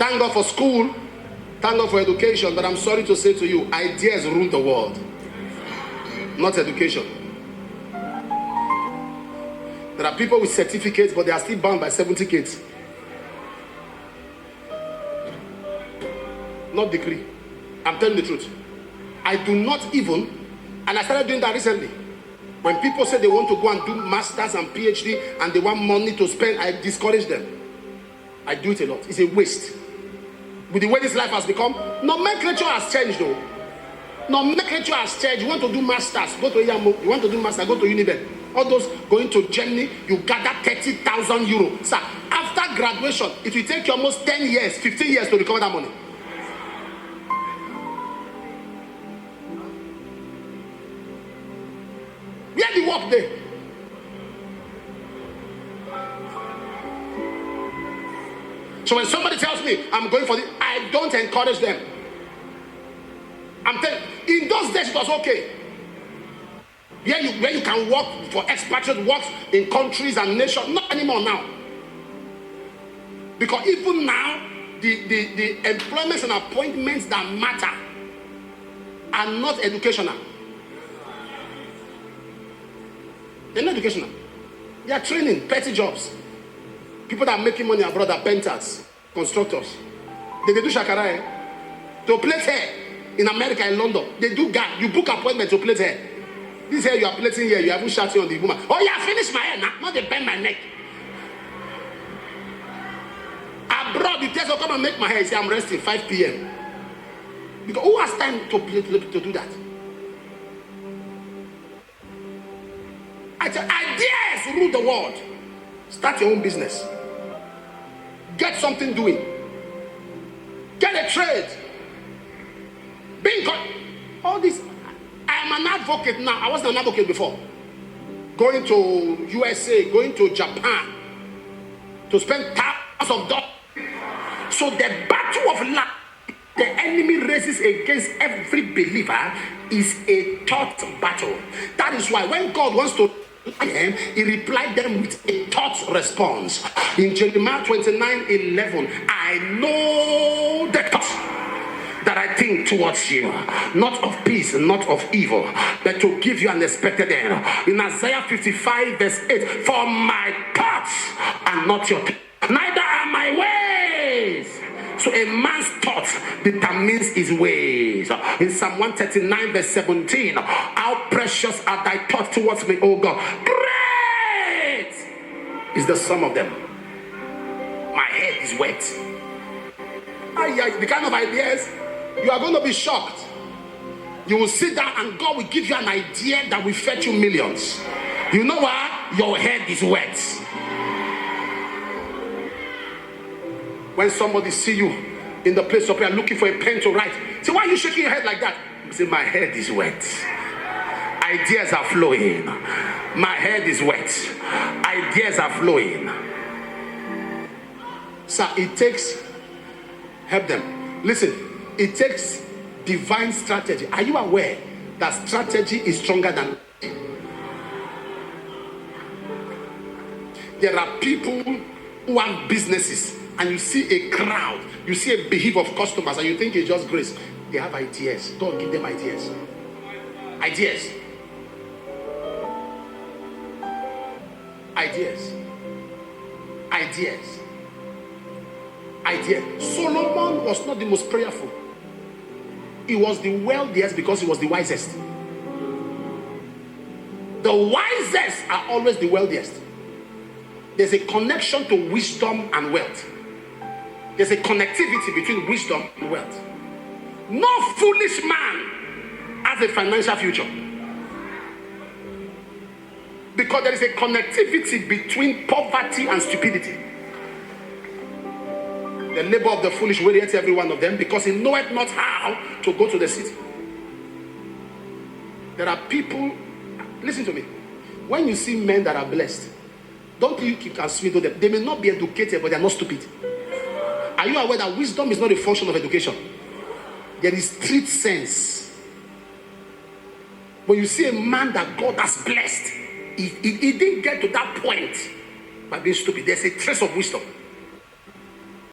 Thank God for school. Thank God for education. But I'm sorry to say to you, ideas rule the world, not education. There are people with certificates, but they are still bound by 70 kids. Not degree. I'm telling the truth. I do not even, and I started doing that recently. When people say they want to go and do masters and PhD and they want money to spend, I discourage them. I do it a lot. It's a waste. With the way this life has become, nomenclature has changed though. Nomenclature has changed. You want to do masters, go to Yamo. You want to do masters, go to Uniben. All those going to Germany, you gather 30,000 euros. Sir, after graduation, it will take you almost 10 years, 15 years to recover that money. Where the work there? So when somebody tells me I'm going for this, I don't encourage them. I'm telling you, in those days it was okay. Where you can work for expatriate works in countries and nations, not anymore now. Because even now, the employments and appointments that matter are not educational. They're not educational. They are training, petty jobs. People that are making money abroad are painters, constructors. They do shakara, to plait hair in America, in London. They do gap. You book appointment to plait hair. This hair you are plaiting here, you haven't shouting on the woman. Oh yeah, finish my hair now. Not they bend my neck. Abroad, the test will come and make my hair. You say I'm resting 5 p.m. Because who has time to do that? I tell ideas rule the world. Start your own business. Get something doing. Get a trade. All this. I am an advocate now. I wasn't an advocate before. Going to USA, going to Japan to spend thousands of dollars. So the battle of life the enemy raises against every believer is a thought battle. That is why when God wants to he replied them with a thought response. In Jeremiah 29:11, I know the thoughts that I think towards you, not of peace, not of evil, but to give you an expected end. In Isaiah 55:8, for my thoughts are not your thoughts, neither are my ways. So a man's thought determines his ways. In Psalm 139:17, how precious are thy thoughts towards me, O God. Great is the sum of them. My head is wet. The kind of ideas, you are going to be shocked. You will sit down and God will give you an idea that will fetch you millions. You know what? Your head is wet. When somebody see you in the place of prayer looking for a pen to write, say, why are you shaking your head like that? Say, my head is wet. Ideas are flowing. My head is wet. Ideas are flowing. Sir, it takes, help them. Listen, it takes divine strategy. Are you aware that strategy is stronger than? There are people who have businesses, and you see a crowd, you see a beheave of customers, and you think it's just grace. They have ideas. Don't give them ideas. Ideas. Ideas. Ideas. Ideas. Solomon was not the most prayerful. He was the wealthiest because he was the wisest. The wisest are always the wealthiest. There's a connection to wisdom and wealth. There's a connectivity between wisdom and wealth. No foolish man has a financial future. Because there is a connectivity between poverty and stupidity. The labor of the foolish wearieth every one of them, because he knoweth not how to go to the city. There are people, listen to me. When you see men that are blessed, don't think you can swindle them. They may not be educated, but they are not stupid. Are you aware that wisdom is not a function of education? There is street sense. When you see a man that God has blessed, he didn't get to that point by being stupid. There's a trace of wisdom.